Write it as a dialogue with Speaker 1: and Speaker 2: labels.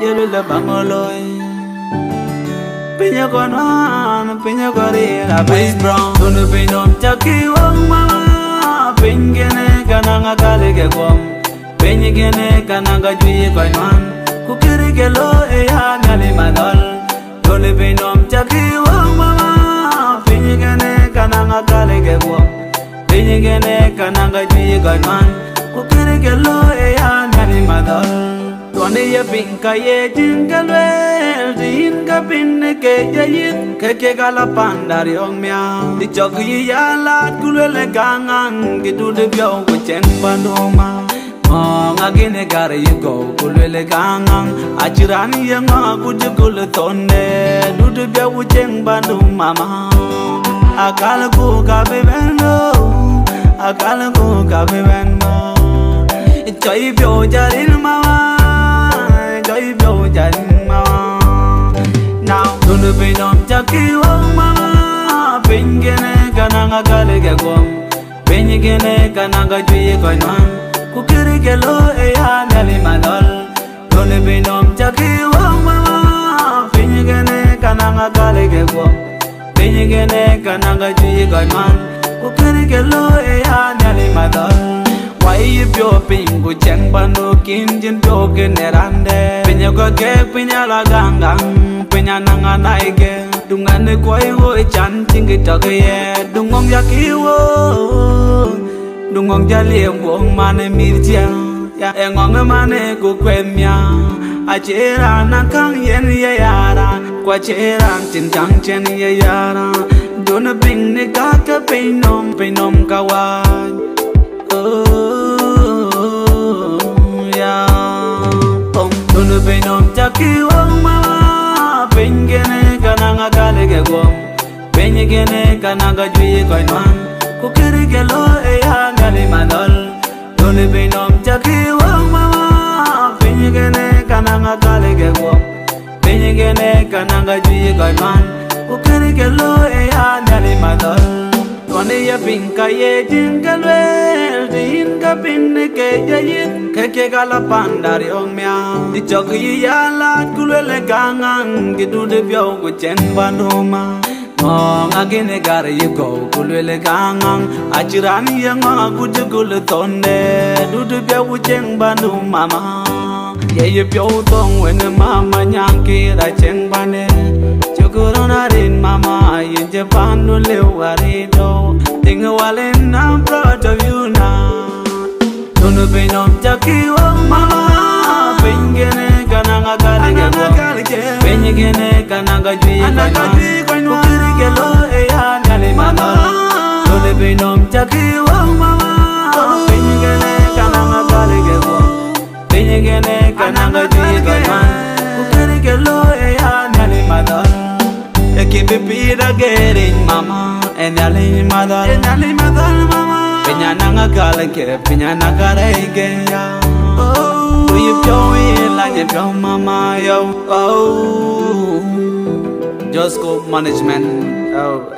Speaker 1: yelu la bangoloi. Pinya konon, pinya korira Base Brown Tunu pinom chaki wong mama Pingene kananga kale ke kwam Pinyigene kananga juye koiman Kukiri ke lo eya nyali madol Tunu pinom chaki wong mama Pinyigene kananga kale ke kwam Pinyigene kananga juye koiman Kukiri ke lo eya nyali madol Tuane ya pinka ye jingalwel Dinga pinne ke yayin Keke gala pandari ong mia Di choki ya lat kulwele gangang Gitu de biao kucheng bandoma Nga gine gare yuko kulwele gangang Achirani ya nga kujukule tonde Dudu biao kucheng bandoma Akala ku kabe bendo Akala ku kabe bendo Choi biao jarin mama Choi biao jarin mama Now, tunu pinom chaki wong mama Pingene kananga kale ke kwam Pinyigene kananga juye koiman Kukiri ke lo eya nyali madol Tunu pinom chaki wong mama Pinyigene kananga kale ke kwam Pinyigene kananga juye koiman Kukiri ke lo eya nyali madol Wai pyo pingu cheng bando kinjin pyo generande Pinya ko ke pinya la gangang Pinya nanga naike Dungane kwai wo chan chingi take ye Dungong ya kiwo Dungong ja lieng wong mane mirjia Ya engong mane ku kwemya Achera nakang yen ye yara Kwa chera chintang chen ye yara Dona ping ne kaka pinom kawai Tunu pinom chaki wong mama Pingene kananga kale ke kwam Pinyigene kananga juye koiman Kukiri ke lo eya ngali madol Tunu pinom chaki wong mama Pinyigene kananga kale ke kwam Pinyigene kananga juye koiman Kukiri ke lo eya ngali madol Tuane ya pinka ye jingalwel Dinga pinne ke yayin Keke gala pandari ong mia Di choki ya lat kulwele gangang Gitu de biao kuchen bandoma Nga gine gare yuko kulwele gangang Achirani ya nga kujukule tonde Dudu biao kuchen bandoma Ye ye biao tong wene mama nyankira cheng bane Corona rin mama in Japan no lewarido Tinga walen I'm proud of you now Tunu pinom chaki wong mama Pingene kananga kale ke Pinyigene kananga juye koiman Kukiri ke lo eya nyali mama Tunu pinom chaki wong mama Pinyigene kananga kale ke Pinyigene kananga juye koiman Kukiri ke lo eya nyali mama Keep it Peter getting mama And yali mother mama Pinya nanga kala ke Pinya nagara again ya Oh you pyo like you pyo mama yo Oh Just go management Oh